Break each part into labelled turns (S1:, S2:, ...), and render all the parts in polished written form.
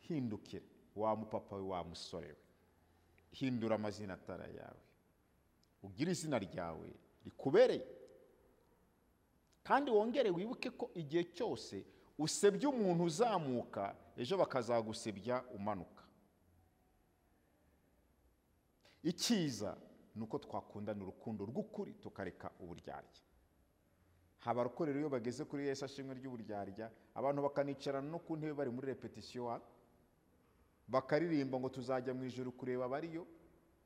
S1: hindukira wa mupapa we wa musore we, hindura amazina atara yawe, ugira izina ryawe rikubereye, kandi wongere wibuke ko igihe cyose usebye umuntu uzamuka ejo bakazagusebya umanuka. Icyiza nuko twakundana urukundo rw'ukuri tukareka uburyarya. Habarukorera iyo bageze kuri Yesu ashimwe ry'uburyarya, abantu bakanicarana no ku ntebe bari muri repetition bakaririmba ngo tuzajya mu ijuru kureba bariyo,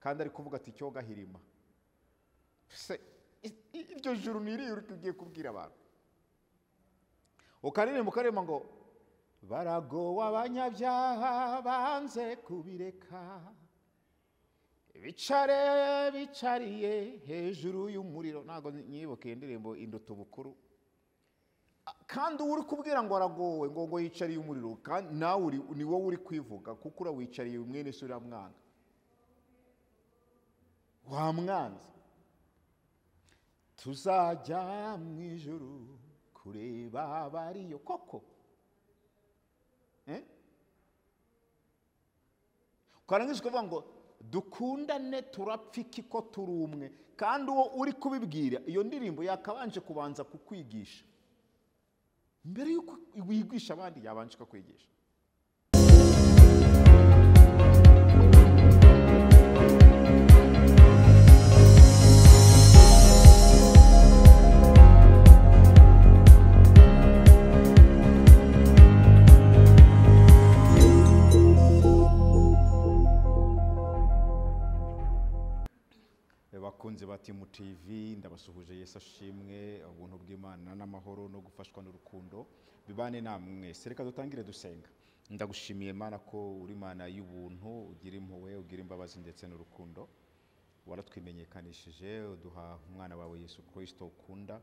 S1: kandi ari kuvuga ati cyo gahirima. Iryo juru niriye ugiye kubwira abantu. Ukaririmba ukarema ngo baragowe abanyabyaha banze kubireka, bicariye hejuru y'umuriro. Ntago nyibuke indirimbo Induta Ubukuru. Kandi uri kubwira ngo aragowe ngo yicariye umuriro, kandi nawe ni wowe uri kwivuga kuko urawicariye mwene se uramwanga. Wamwanze. Tuzajya mu ijuru kureba bariyo koko. Ukarangiza ukavuga ngo dukundane turapfiki ko turi umwe, kandi uwo uri kubibwira iyo ndirimbo yakabanje kubanza kukwigisha mbere yuko wigisha abandi, yabanje kukwigisha. Bakunze bati mu TV, ndabasuhuje. Yesu ashimwe. Ubuntu bw'Imana n'amahoro no gufashwa n'urukundo bibane namwe. Reka dutangire dusenga. Ndagushimiye Mana ko uri Mana y'ubuntu, ugira impuhwe, ugira imbabazi ndetse n'urukundo. Waratwimenyekanishije uduha umwana wawe Yesu Kristo ukunda,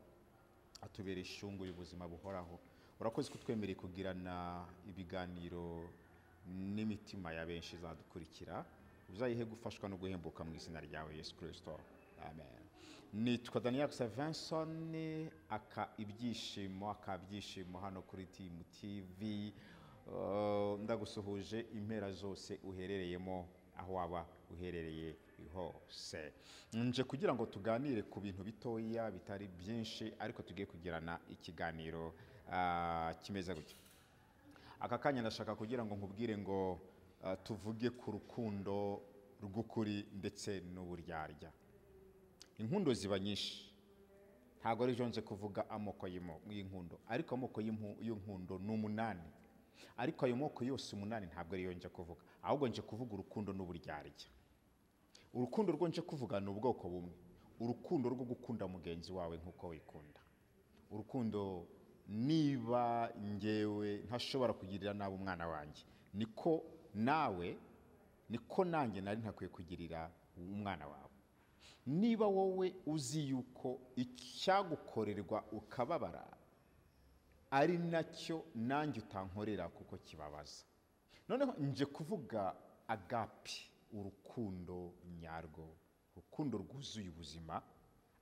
S1: atubera ishungu y'ubuzima buhoraho. Urakoze kutwemerera kugirana ibiganiro n'imitima ya benshi zadukurikira. Uzayihe gufashwa no guhembuka mu izina ryawe Yesu Kristo. Amen. Nitwa Daniel Savenson, akabyishimo hano kuri Team TV. Ndagusuhuje impera zose uherereyemo, aho waba uherereye hose. Nje kugira ngo tuganire ku bintu bitoya bitari byinshi, ariko tugiye kugirana ikiganiro kimeze gutya. Aka kanya ndashaka kugira ngo nkubwire ngo tuvuge ku rukundo rw'ukuri ndetse n'uburyarya. Inkundo ziba nyinshi, ntago ari jonze kuvuga amoko y'inkundo, ariko amoko y'inkundo ni 8. Ariko ayo moko yose 8 ntabwo ari yonje kuvuga, ahubwo nje kuvuga urukundo n'uburyarya. Urukundo rwo nje kuvuga ni ubwoko bumwe, urukundo rwo gukunda mugenzi wawe nkuko wikunda. Urukundo niba ngewe ntashobora kugirira nabi umwana wanjye, niko nanjye nari ntakwiye kugirira umwana wawe. Niba wowe uzi yuko icyagukorerwa ukababara ari nacyo nanjye utankorera kuko kibabaza. Noneho nje kuvuga agape, urukundo nyarwo, urukundo rwuzuye ubuzima,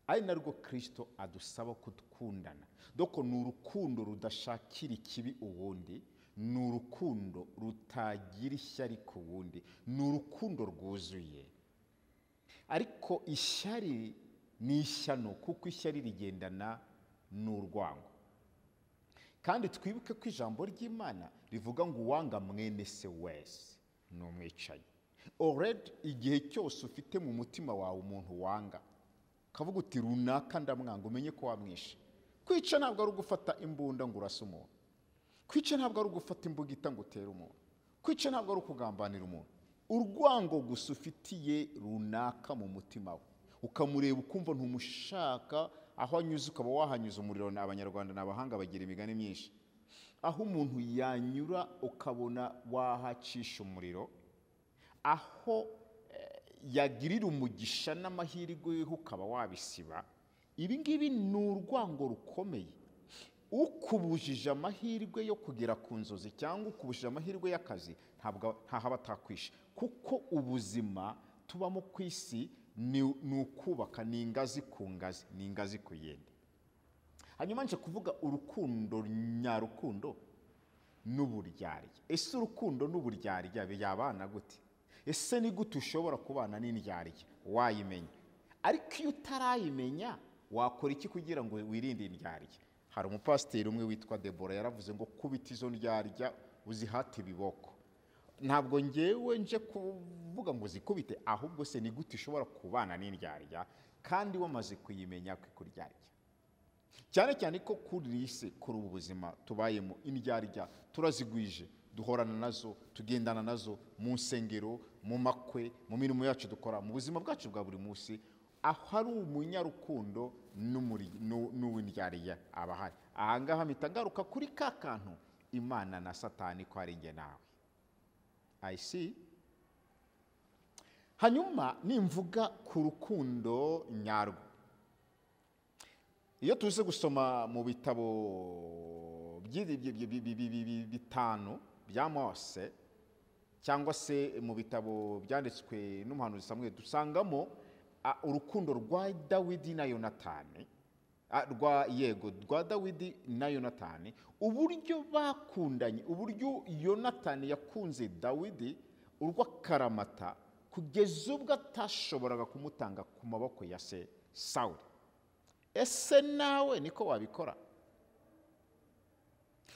S1: ari narwo Kristo adusaba kudukundana. Doko ni urukundo rudashakira ikibi uwundi, ni urukundo rutagira ishyari ku wundi, ni urukundo rwuzuye. Ariko ishyari ni ishyano, kuko ishyari rigendana n'urwango. Kandi twibuke ko ijambo ry'Imana rivuga ngo uwanga mwene se wese ni umwicanyi. Already igihe cyose ufite mu mutima wawe umuntu wanga, kavuga uti runaka ndamwanga, umenye ko wamwishe. Kwica ntabwo ari ugufata imbunda ngo urase umuntu. Kwica ntabwo ari ugufata imbugita ngo utere umuntu. Kwica ntabwo ari ukugambanira umuntu. Urwango gusa ufitiye runaka mu mutima we, ukamureba ukumva ntumushaka, aho anyuze ukaba wahanyuza umuriro. Abanyarwanda n'abahanga bagira imigani myinshi, aho umuntu yanyura ukabona wahacisha umuriro, aho yagirira umugisha n'amahirwe ukaba wabisiba. Ibi ngibi ni urwango rukomeye. Ukubujije amahirwe yo kugera ku nzozi cyangwa ukubujije amahirwe y'akazi, ntahaba atakwishe, kuko ubuzima tubamo ku isi ni ukubaka, ni ingazi ku ngazi, ni ingazi ku yindi. Hanyuma nje kuvuga urukundo nyarukundo. n'uburyarya. Ese urukundo n'uburyarya byabana gute? Ese ni gute ushobora kubana n'indyarya? Wayimenya. Ariko iyo utarayimenya wakora iki kugira ngo wirinde indyarya? Hari umupasiteri umwe witwa Debora yaravuze ngo kubita izo ndyarya uzihate ibiboko. Ntabwo ngewe nje kuvuga ngo zikubite, ahubwo se ni gute ushobora kubana n'indyarya kandi wamaze kuyimenya kwikuryarya. Cyane cyane ko kuri isi, kuri ubu buzima tubayemo, indyarya turazigwije, duhorana nazo, tugendana nazo mu nsengero, mu makwe, mu mirimo yacu dukora, mu buzima bwacu bwa buri munsi. Aho hari umunyarukundo n'uw'indyarya abahari. Aha ngaha mpita ngaruka kuri ka kantu Imana na Satani ko ari njye nawe. I see. Hanyuma nimvuga ku rukundo nyarwo, iyo tuze gusoma mu bitabo bitanu bya Mose cyangwa se mu bitabo byanditswe n'umuhanuzi Samweli, dusangamo urukundo rwa Dawidi na Yonatani, rwa Dawidi na Yonatani, uburyo bakundanye, uburyo Yonatani yakunze Dawidi urw'akaramata kugeza ubwo atashoboraga kumutanga ku maboko ya se Sawuli. Ese nawe niko wabikora?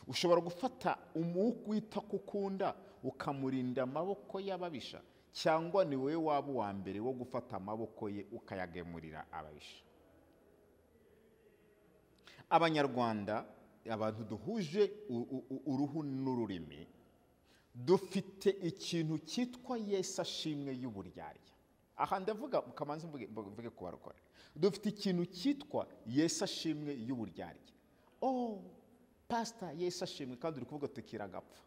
S1: Ushobora gufata umukwita kukunda ukamurinda amaboko y'ababisha, cyangwa ni wowe waba uwa mbere wo gufata amaboko ye ukayagemurira ababisha? Abanyarwanda, abantu duhuje uruhu n'ururimi, dufite ikintu cyitwa Yesu ashimwe y'uburyarya. Aha ndavuga kamanzi mvuge ku barokore. Dufite ikintu cyitwa Yesu ashimwe y'uburyarya. Oh, pastor Yesu ashimwe kandi uri kuvuga tukiragapfa.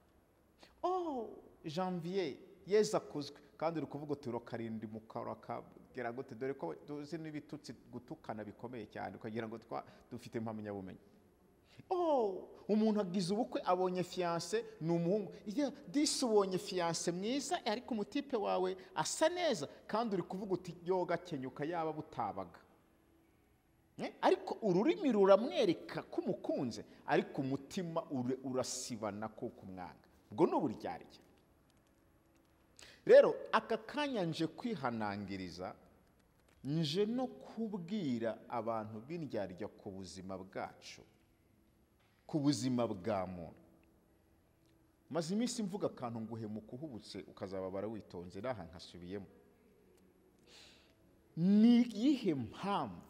S1: Oh, Janvier Yesu akuzwe kandi uri kuvuga turo karindi mukaraka gera gute, dore ko tuzi n'ibitutsi gutukana bikomeye cyane ukagira ngo dufite impamya bumenyi. Oh, umuntu agize ubukwe abonye fiancé n'umuhungu. Disi ubonye fiancé mwiza ariko umutipe wawe asa neza kandi uri kuvuga uti yoga kenyuka yaba butabaga. Ariko ururimi ruramwereka ko umukunze, ariko umutima urasibana ko kumwanga. Ubwo n'uburyarya. Rero aka kanya nje kwihanangiriza, nje no kubwira abantu b'indyarya ku buzima bwacu, ku buzima bwa muntu. Maze iminsi mvuga akantu nguhemuka uhubutse ukazababara witonze, naha nkasubiyemo. Ni iyihe mpamvu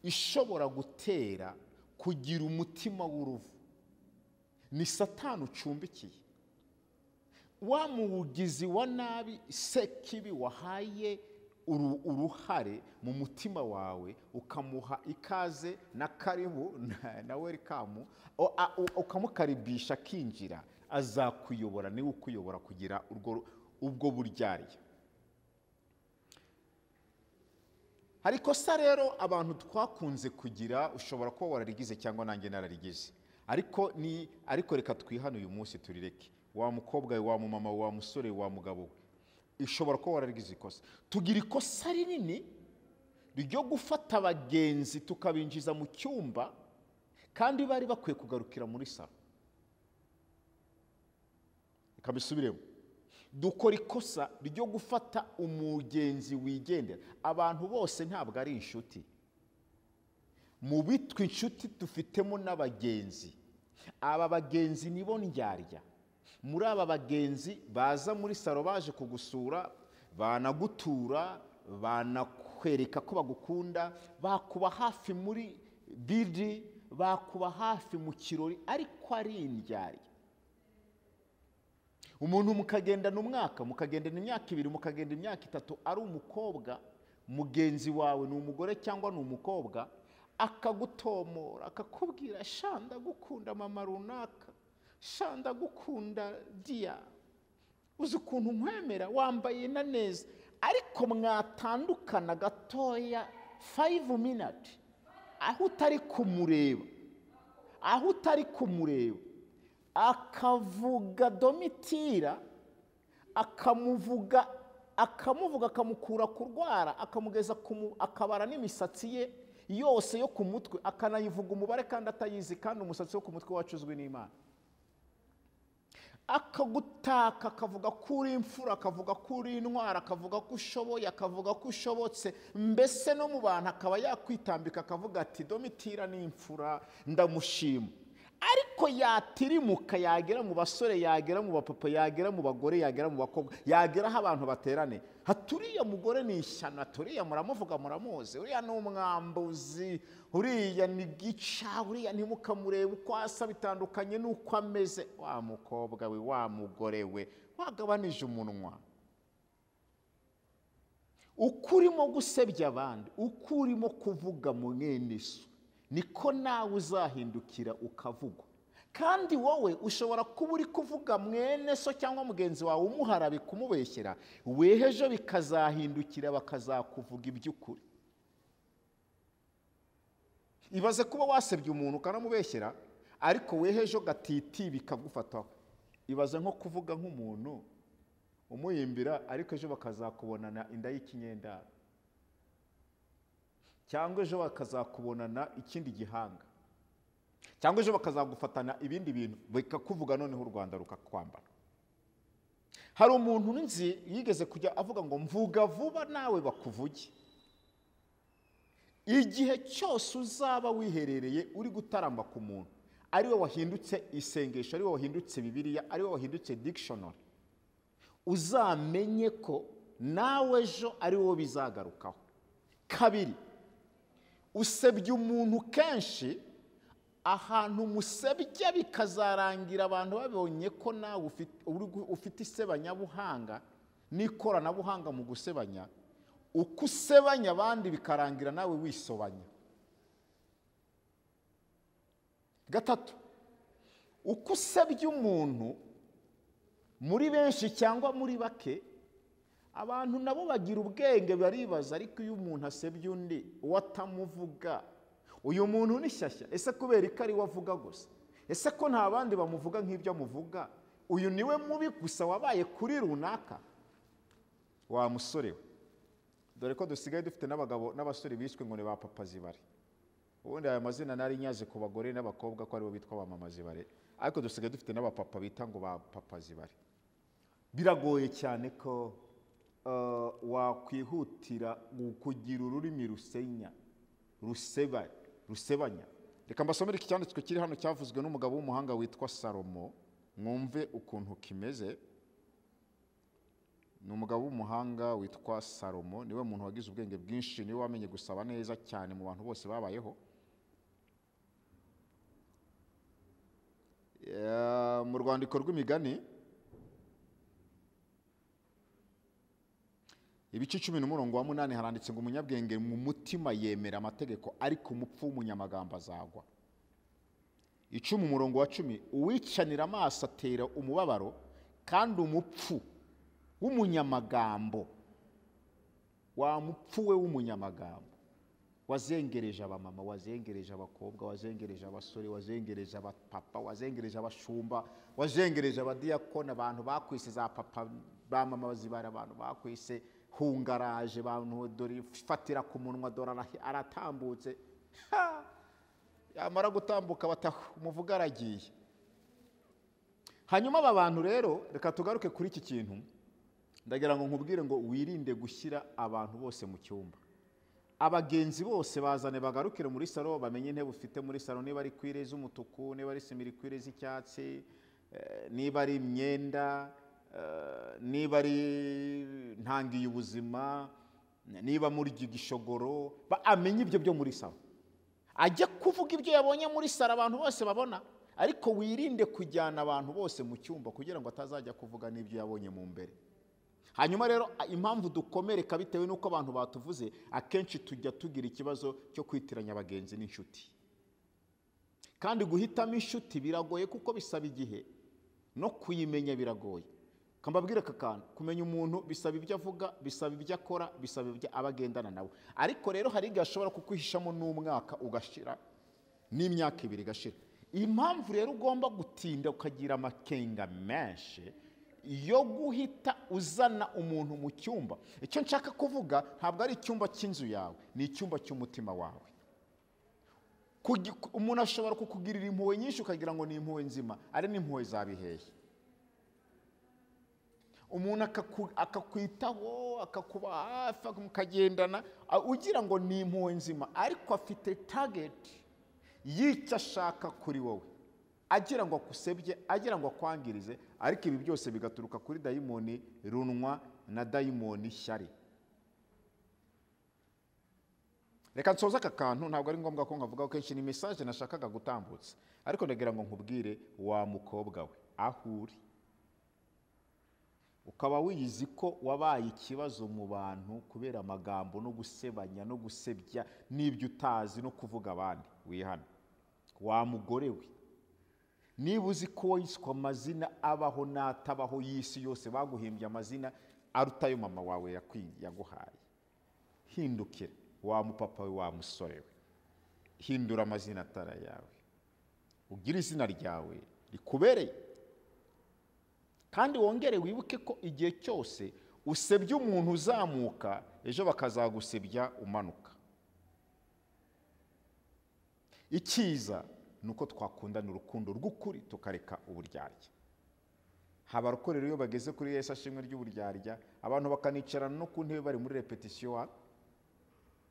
S1: ishobora gutera kugira umutima w'uruvu? Ni Satani ucumbikiye. Wa mugizi wa nabi sekibi wahaye uruhare mu mutima wawe, ukamuha ikaze na karibu na welcome, ukamukaribisha kinjira, azakuyobora, niwe ukuyobora kugira ubwo buryarya. Hari kosa rero abantu twakunze kugira, ushobora kuba wararigize cyangwa nanjye nararigize, ariko reka twihane uyu munsi turireke. Wa mukobwa, wa mumama, wa musore, wa mugabo, ishobora kuba wararigize ikosa. Tugira ikosa rinini ryo gufata abagenzi tukabinjiza mu cyumba kandi bari bakwiye kugarukira muri salo. Ikabisubiremo. Dukora ikosa ryo gufata umugenzi wigendera. Abantu bose ntabwo ari inshuti. Mu bitwa inshuti dufitemo n'abagenzi. Aba bagenzi nibo ndyarya. Muri aba bagenzi baza muri salo baje kugusura, banagutura, banakwereka ko bagukunda, bakuba hafi muri bidi, bakuba hafi mu kirori, ariko ari indyarya. Umuntu mukagendana umwaka, mukagendana imyaka 2, mukagenda imyaka 3, ari umukobwa, mugenzi wawe ni umugore cyangwa ni umukobwa, akagutomora, akakubwira shanda gukunda mama runaka, shanda gukunda dia, uzi ukuntu nkwemera, wambaye na neza, ariko mwatandukana gatoya 5 minutes, aho utari kumureba, akavuga Domitira, akamuvuga akamukura kurwara, akamugeza akabara n'imisatsi ye yose yo ku mutwe, akanayivuga umubare kandi atayizi, kandi umusatsi wo ku mutwe wacuzwe n'Imana. akagutaka, akavuga ko uri imfura, akavuga ko uri intwara, akavuga ko ushoboye, akavuga ko ushobotse, mbese no mu bantu akaba yakwitambika akavuga ati Domitira ni imfura ndamushima. Ariko yatirimuka, yagera mu basore, yagera mu bapapa, yagera mu bagore, yagera mu bakobwa, yagera aho abantu baterane, haturiya mugore ni ishyano, turiya muramuvuga muramuzi, uriya ni umwambuzi, uriya ni gica, uriya ntimukamurebe uko asa bitandukanye n'uko ameze. Wa mukobwa we, wa mugore we, wagabanije umunwa. Uko urimo gusebya abandi, uko urimo kuvuga mwene so, niko nawe uzahindukira ukavugwa. Kandi wowe ushobora kuba uri kuvuga mwene so cyangwa mugenzi wawe umuharabi kumubeshyera, wehejo bikazahindukira bakazakuvuga iby'ukuri. Ibaze kuba wasebye umuntu ukanamubeshyera, ariko wehejo gatiti bikagufataho. Ibaze nko kuvuga nk'umuntu umuyimbira, ariko ejo bakazakubonana inda y'ikinyendaro, cyangwa ejo bakazakubonana ikindi gihanga, cyangwa ejo bakazagufatana ibindi bintu bikakuvuga, noneho u Rwanda rukakwambara. Hari umuntu nzi yigeze kujya avuga ngo mvuga vuba nawe bakuvuge. Igihe cyose uzaba wiherereye uri gutaramba ku muntu, ari we wahindutse isengesho, ari we wahindutse Bibiliya, ari we wahindutse dictionary, uzamenye ko nawe ejo ari wowe bizagarukaho. Kabiri, usebye umuntu kenshi, ahantu musebye bikazarangira abantu babonye ko nawe ufite isebanyabuhanga n'ikoranabuhanga mu gusebanya, uko usebanya abandi bikarangira nawe wisobanya. Gatatu, uko usebye umuntu muri benshi cyangwa muri bake, abantu nabo bagira ubwenge baribaza, ariko iyo umuntu asebye undi watamuvuga, uyu muntu ni shyashya, ese kubera ko ari wavuga gusa, ese ko nta bandi bamuvuga nk'ibyo amuvuga, uyu niwe mubi gusa wabaye kuri runaka. Wa musore we, dore ko dusigaye dufite n'abagabo n'abasore bishwe ngo ni ba papa zibare. Ubundi aya mazina nari nyaze ku bagore n'abakobwa ko aribo bitwa ba mama zibare, ariko dusigaye dufite n'abapapa bita ngo ba papa zibare. Biragoye cyane ko wakwihutira kugira ururimi rusenya, rusebanya. Reka mbasomere iki cyanditswe kiri hano cyavuzwe n'umugabo w'umuhanga witwa Salomo, mwumve ukuntu kimeze. Ni umugabo w'umuhanga witwa Salomo, niwe muntu wagize ubwenge bwinshi, niwe wamenye gusaba neza cyane mu bantu bose babayeho. Mu rwandiko rw'imigani ibice 10:8 haranditse ngo umunyabwenge mu mutima yemera amategeko, ariko umupfu w'umunyamagambo azagwa. 10:10 uwicanira amaso atera umubabaro, kandi umupfu w'umunyamagambo, wa mupfu we w'umunyamagambo, wazengereje abamama, wazengereje abakobwa, wazengereje abasore, wazengereje abapapa, wazengereje abashumba, wazengereje abadiyakona, abantu bakwise za papa ba mama bazibara, abantu bakwise hungaraje, abantu dore fatira ku munwa dore aratambutse, yamara gutambuka umuvuga aragiye. Hanyuma aba bantu rero, reka tugaruke kuri iki kintu, ndagira ngo nkubwire ngo wirinde gushyira abantu bose mu cyumba. Abagenzi bose bazane bagarukire muri salo, bamenye intebe ufite muri salo, niba ari kwire z'umutuku, niba ari simiri kwire z'icyatsi, niba ari imyenda, niba ari ntangiye ubuzima, niba muri gishogoro, amenye ibyo byo muri salo, ajya kuvuga ibyo yabonye muri salo abantu bose babona. Ariko wirinde kujyana abantu bose mu cyumba kugira ngo atazajya kuvuga n'ibyo yabonye mu mbere. Hanyuma rero impamvu dukomereka bitewe n'uko abantu batuvuze, akenshi tujya tugira ikibazo cyo kwitiranya abagenzi n'inshuti. Kandi guhitamo inshuti biragoye kuko bisaba igihe, no kuyimenya biragoye. Kambabwira kakana, kumenya umuntu bisaba ibyo avuga, bisaba ibyo akora, bisaba ibyo abagendana nawe. Ariko rero hari igihe ashobora kukwihishamo n'umwaka ugashira, n'imyaka 2 igashira. Impamvu rero ugomba gutinda ukagira amakenga menshi yo guhita uzana umuntu mu cyumba. Icyo nshaka kuvuga ntabwo ari icyumba cy'inzu yawe, ni icyumba cy'umutima wawe. Umuntu ashobora kukugirira impuhwe nyinshi ukagira ngo ni impuhwe nzima, ari n'impuhwe zabiheye. umuntu akakwitaho, akakuba hafi, mukagendana ugira ngo ni impuhwe nzima, ariko afite target y'icyo ashaka kuri wowe, agira ngo akusebye, agira ngo akwangirize, ariko ibi byose bigaturuka kuri dayimoni runwa na dayimoni shyari. Reka nsoza aka kantu, ntabwo ari ngombwa ko ngavuga kenshi, ni message nashakaga gutambutsa, ariko ndagira ngo nkubwire wa mukobwa we, aho uri ukaba wiyizi ko wabaye ikibazo mu bantu kubera amagambo no gusebanya no gusebya n'ibyo utazi no kuvuga abandi, wihana. Wa mugore we, niba uzi ko wiswe amazina abaho n'atabaho y'isi yose, baguhimbye amazina arutayo mama wawe yaguhaye, hindukira. Wa mupapa we, wa musore we, hindura amazina atara yawe, ugira izina ryawe rikubereye, kandi wongere wibuke ko igihe cyose usebye umuntu uzamuka, ejo bakazagusebya umanuka. Icyiza nuko twakundana urukundo rw'ukuri, tukareka uburyarya. Haba rukorero iyo bageze kuri Yesu ashimwe ry'uburyarya, abantu bakanicarana no ku ntebe bari muri repetition,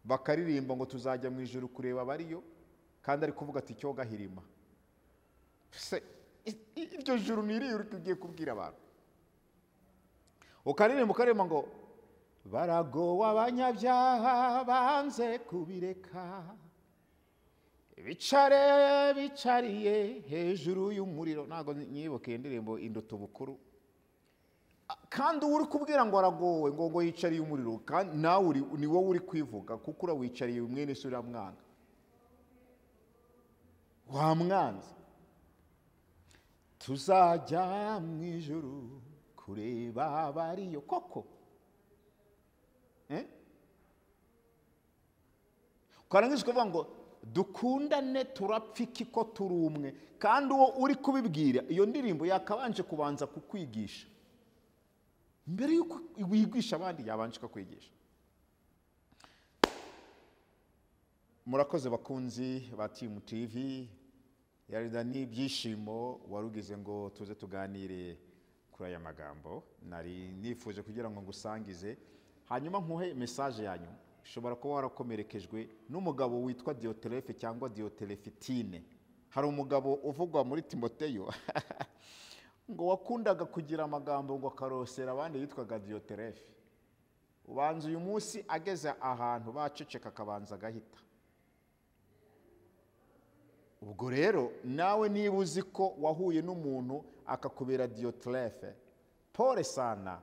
S1: bakaririmba ngo tuzajya mu ijuru kureba bariyo, kandi ari kuvuga ati cyo gahirima. Iryo juru niriye ugiye kubwira abantu, ukaririmba ukarema ngo baragowe abanyabyaha banze kubireka, bicariye hejuru y'umuriro. Ntago nyibuke indirimbo Induta Bukuru, kandi uri kubwira ngo aragowe ngo yicariye umuriro, kandi nawe ni wowe uri kwivuga, kuko urawicariye mwene se uramwanga, wamwanze. Tuzajya mu ijuru kureba bariyo koko, ukarangiza ukavuga ngo dukundane turapfa iki ko turi umwe, kandi uwo uri kubibwira iyo ndirimbo yakabanje kubanza kukwigisha mbere yuko wigisha abandi, yabanje kukwigisha. Murakoze bakunzi ba Team TV, yarida n'ibyishimo warugize ngo tuze tuganire kuri aya magambo. Nari nifuje kugira ngo ngusangize, hanyuma nkuhe message yanyu. Ushobora kuba warakomerekejwe n'umugabo witwa Dioterefe cyangwa Dioterefitine. Hari umugabo uvugwa muri Timoteyo ngo wakundaga kugira amagambo ngo akarosera abandi, yitwaga Dioterefe. Ubanza uyu munsi ageze ahantu baceceka akabanza agahita. Ubwo rero nawe niba uzi ko wahuye n'umuntu akakubera Dioterefe, pole sana,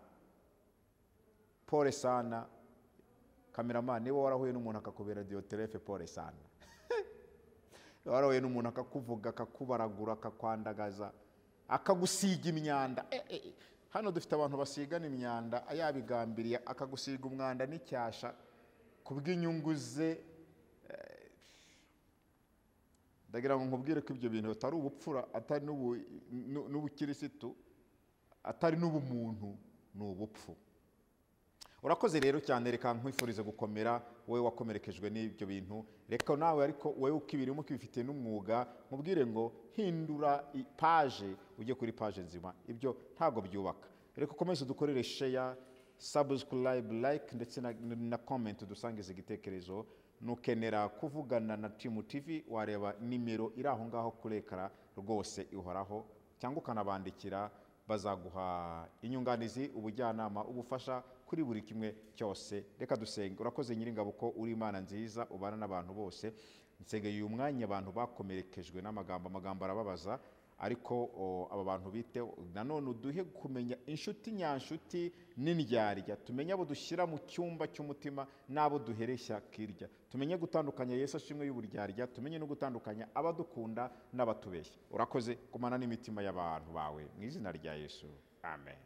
S1: pole sana. Cameraman, niba warahuye n'umuntu akakubera Dioterefe, pole sana. Warahuye n'umuntu akakuvuga, akakubaragura, akakwandagaza, akagusiga imyanda. Hano dufite abantu basigana imyanda, ayabigambiriye, akagusiga umwanda n'icyasha kubw'inyungu ze. Ndagira ngo nkubwire ko ibyo bintu atari ubupfura, atari n'ubukirisitu, atari n'ubumuntu, ni ubupfu. Urakoze rero cyane, reka nkwifurize gukomera wowe wakomerekejwe n'ibyo bintu. Reka nawe ariko wowe ukibirimo ukibifite n'umwuga, mubwire ngo hindura page ujye kuri page nzima. Ibyo ntago byubaka. Reka ukomeze dukorere share, subscribe, like ndetse na comment dusangize igitekerezo. Nukenera kuvugana na Team TV, wareba nimero iri aho ngaho kuri ekara rwose ihoraho, cyangwa ukanabandikira, bazaguha inyunganizi, ubujyanama, ubufasha kuri buri kimwe cyose. Reka dusenge. Urakoze Nyiringabo ko uri Imana nziza, ubana n'abantu bose. Nsengeye uyu mwanya abantu bakomerekejwe n'amagambo arababaza, ariko aba bantu bite nanone uduhe kumenya inshuti nyanshuti n'indyarya, tumenye abo dushyira mu cyumba cy'umutima n'abo duhereshya kirya, tumenye gutandukanya Yesu ashimwe y'uburyarya, tumenye no gutandukanya abadukunda n'abatubeshya. Urakoze kumana n'imitima y'abantu bawe, mu izina rya Yesu, amen.